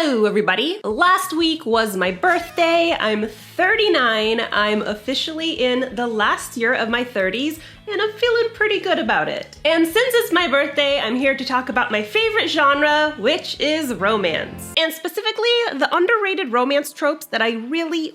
Hello everybody! Last week was my birthday. I'm 39. I'm officially in the last year of my 30s and I'm feeling pretty good about it. And since it's my birthday, I'm here to talk about my favorite genre, which is romance. And specifically, the underrated romance tropes that I really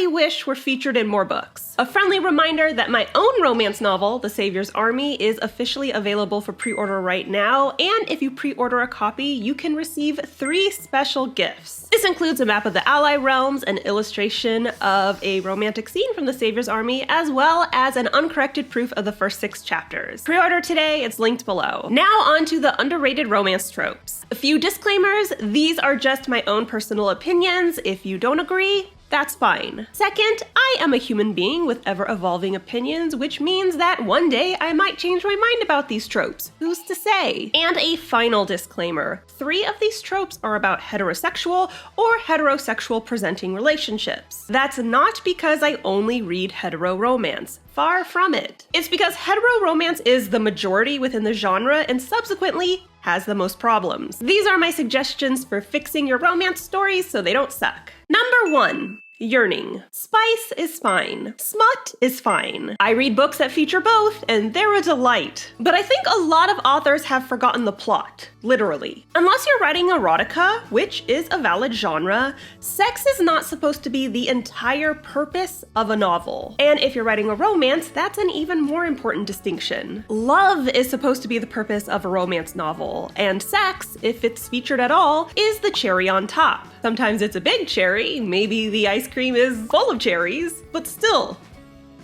wish were featured in more books. A friendly reminder that my own romance novel, The Savior's Army, is officially available for pre-order right now, and if you pre-order a copy, you can receive 3 special gifts. This includes a map of the Ally realms, an illustration of a romantic scene from The Savior's Army, as well as an uncorrected proof of the first 6 chapters. Pre-order today, it's linked below. Now on to the underrated romance tropes. A few disclaimers, these are just my own personal opinions. If you don't agree, that's fine. Second, I am a human being with ever-evolving opinions, which means that one day I might change my mind about these tropes. Who's to say? And a final disclaimer, 3 of these tropes are about heterosexual or heterosexual presenting relationships. That's not because I only read hetero romance. Far from it. It's because hetero romance is the majority within the genre and subsequently has the most problems. These are my suggestions for fixing your romance stories so they don't suck. Number 1. Yearning. Spice is fine. Smut is fine. I read books that feature both, and they're a delight. But I think a lot of authors have forgotten the plot, literally. Unless you're writing erotica, which is a valid genre, sex is not supposed to be the entire purpose of a novel. And if you're writing a romance, that's an even more important distinction. Love is supposed to be the purpose of a romance novel, and sex, if it's featured at all, is the cherry on top. Sometimes it's a big cherry, maybe the ice cream is full of cherries, but still,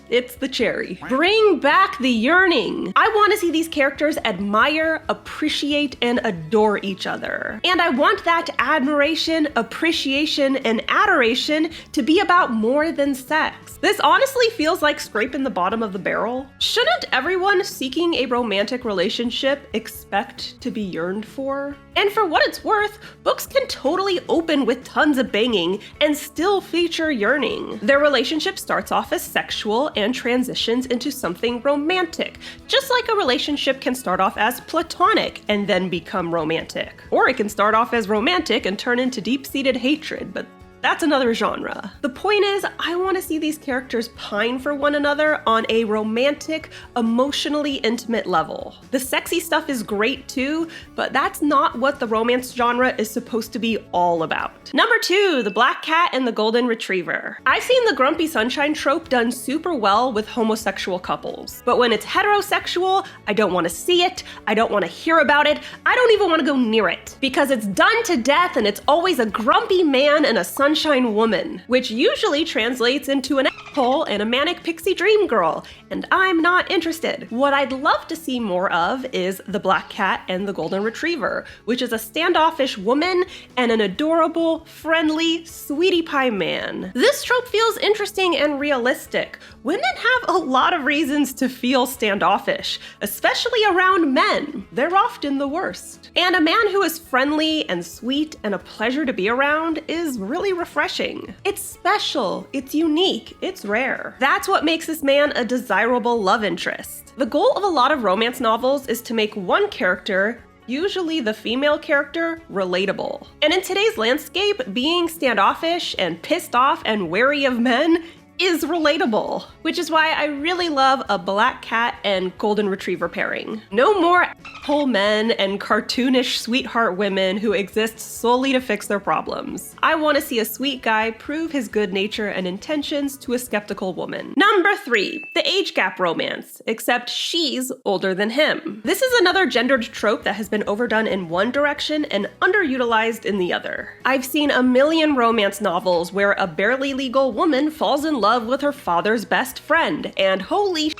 it's the cherry. Bring back the yearning. I want to see these characters admire, appreciate, and adore each other. And I want that admiration, appreciation, and adoration to be about more than sex. This honestly feels like scraping the bottom of the barrel. Shouldn't everyone seeking a romantic relationship expect to be yearned for? And for what it's worth, books can totally open with tons of banging and still feature yearning. Their relationship starts off as sexual and transitions into something romantic, just like a relationship can start off as platonic and then become romantic. Or it can start off as romantic and turn into deep-seated hatred, but that's another genre. The point is, I want to see these characters pine for one another on a romantic, emotionally intimate level. The sexy stuff is great too, but that's not what the romance genre is supposed to be all about. Number 2, the black cat and the golden retriever. I've seen the grumpy sunshine trope done super well with homosexual couples, but when it's heterosexual, I don't want to see it, I don't want to hear about it, I don't even want to go near it, because it's done to death and it's always a grumpy man and a sunshine woman, which usually translates into an asshole and a manic pixie dream girl, and I'm not interested. What I'd love to see more of is the black cat and the golden retriever, which is a standoffish woman and an adorable, friendly, sweetie pie man. This trope feels interesting and realistic. Women have a lot of reasons to feel standoffish, especially around men. They're often the worst. And a man who is friendly and sweet and a pleasure to be around is really refreshing. It's special, it's unique, it's rare. That's what makes this man a desirable love interest. The goal of a lot of romance novels is to make one character, usually the female character, relatable. And in today's landscape, being standoffish and pissed off and wary of men is relatable, which is why I really love a black cat and golden retriever pairing. No more asshole men and cartoonish sweetheart women who exist solely to fix their problems. I want to see a sweet guy prove his good nature and intentions to a skeptical woman. Number 3, the age gap romance, except she's older than him. This is another gendered trope that has been overdone in one direction and underutilized in the other. I've seen a million romance novels where a barely legal woman falls in love with her father's best friend, and holy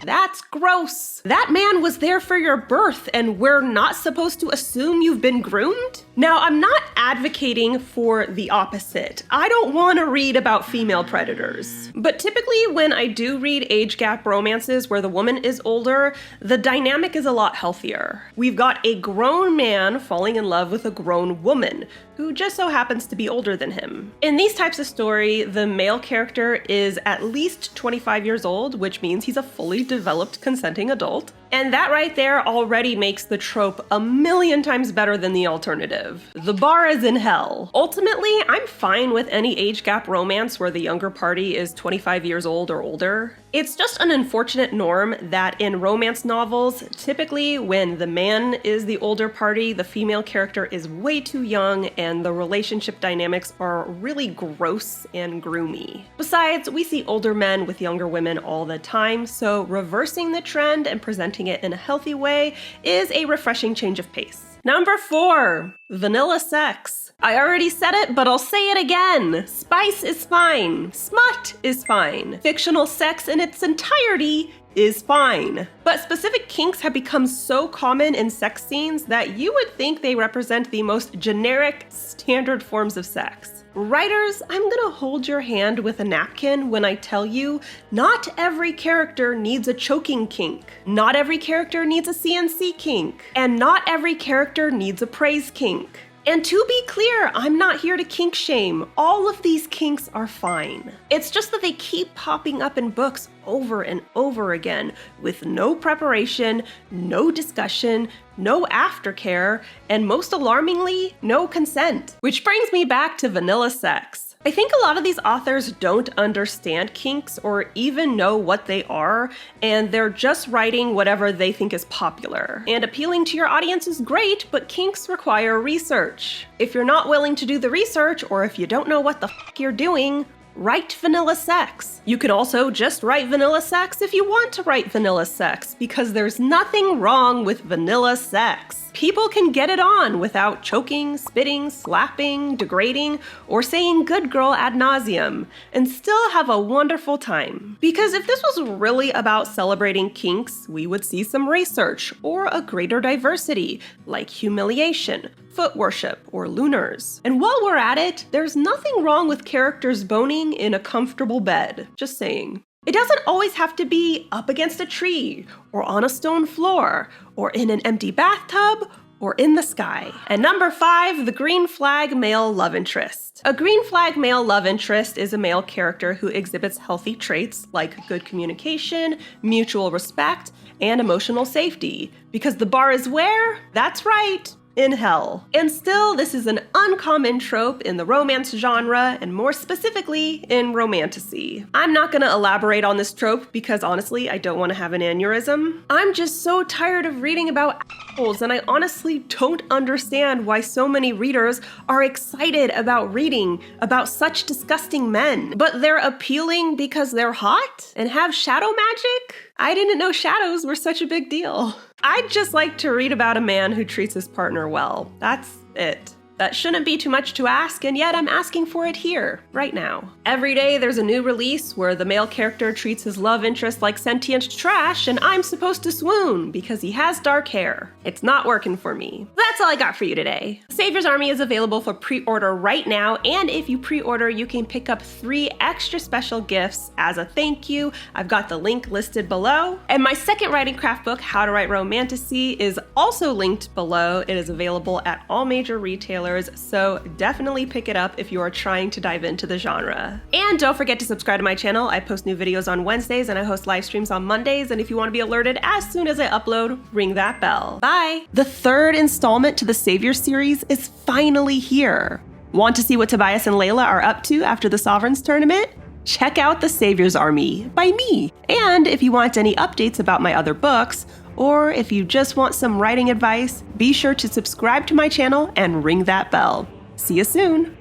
that's gross. That man was there for your birth and we're not supposed to assume you've been groomed? Now, I'm not advocating for the opposite. I don't want to read about female predators. But typically when I do read age gap romances where the woman is older, the dynamic is a lot healthier. We've got a grown man falling in love with a grown woman who just so happens to be older than him. In these types of story, the male character is at least 25 years old, which means he's a fully developed consenting adult. And that right there already makes the trope a million times better than the alternative. The bar is in hell. Ultimately, I'm fine with any age gap romance where the younger party is 25 years old or older. It's just an unfortunate norm that in romance novels, typically when the man is the older party, the female character is way too young and the relationship dynamics are really gross and groomy. Besides, we see older men with younger women all the time, so reversing the trend and presenting it in a healthy way is a refreshing change of pace. Number 4, vanilla sex. I already said it, but I'll say it again. Spice is fine. Smut is fine. Fictional sex in its entirety is fine. But specific kinks have become so common in sex scenes that you would think they represent the most generic, standard forms of sex. Writers, I'm gonna hold your hand with a napkin when I tell you, not every character needs a choking kink. Not every character needs a CNC kink. And not every character needs a praise kink. And to be clear, I'm not here to kink shame. All of these kinks are fine. It's just that they keep popping up in books over and over again with no preparation, no discussion, no aftercare, and most alarmingly, no consent. Which brings me back to vanilla sex. I think a lot of these authors don't understand kinks or even know what they are, and they're just writing whatever they think is popular. And appealing to your audience is great, but kinks require research. If you're not willing to do the research, or if you don't know what the f you're doing, write vanilla sex. You can also just write vanilla sex if you want to write vanilla sex, because there's nothing wrong with vanilla sex. People can get it on without choking, spitting, slapping, degrading, or saying good girl ad nauseum, and still have a wonderful time. Because if this was really about celebrating kinks, we would see some research or a greater diversity, like humiliation, foot worship, or lunars. And while we're at it, there's nothing wrong with characters boning in a comfortable bed. Just saying. It doesn't always have to be up against a tree, or on a stone floor, or in an empty bathtub, or in the sky. And number 5, the green flag male love interest. A green flag male love interest is a male character who exhibits healthy traits like good communication, mutual respect, and emotional safety. Because the bar is where? That's right, in hell. And still, this is an uncommon trope in the romance genre, and more specifically, in romantasy. I'm not gonna elaborate on this trope because honestly, I don't want to have an aneurysm. I'm just so tired of reading about assholes, and I honestly don't understand why so many readers are excited about reading about such disgusting men. But they're appealing because they're hot and have shadow magic? I didn't know shadows were such a big deal. I'd just like to read about a man who treats his partner well. That's it. That shouldn't be too much to ask, and yet I'm asking for it here, right now. Every day there's a new release where the male character treats his love interest like sentient trash, and I'm supposed to swoon because he has dark hair. It's not working for me. That's all I got for you today. Savior's Army is available for pre-order right now, and if you pre-order, you can pick up 3 extra special gifts as a thank you. I've got the link listed below. And my second writing craft book, How to Write Romantasy, is also linked below. It is available at all major retailers, so definitely pick it up if you are trying to dive into the genre. And don't forget to subscribe to my channel. I post new videos on Wednesdays and I host live streams on Mondays, and if you want to be alerted as soon as I upload, ring that bell. Bye! The 3rd installment to the Savior series is finally here. Want to see what Tobias and Layla are up to after the Sovereigns tournament? Check out The Savior's Army by me. And if you want any updates about my other books, or if you just want some writing advice, be sure to subscribe to my channel and ring that bell. See you soon!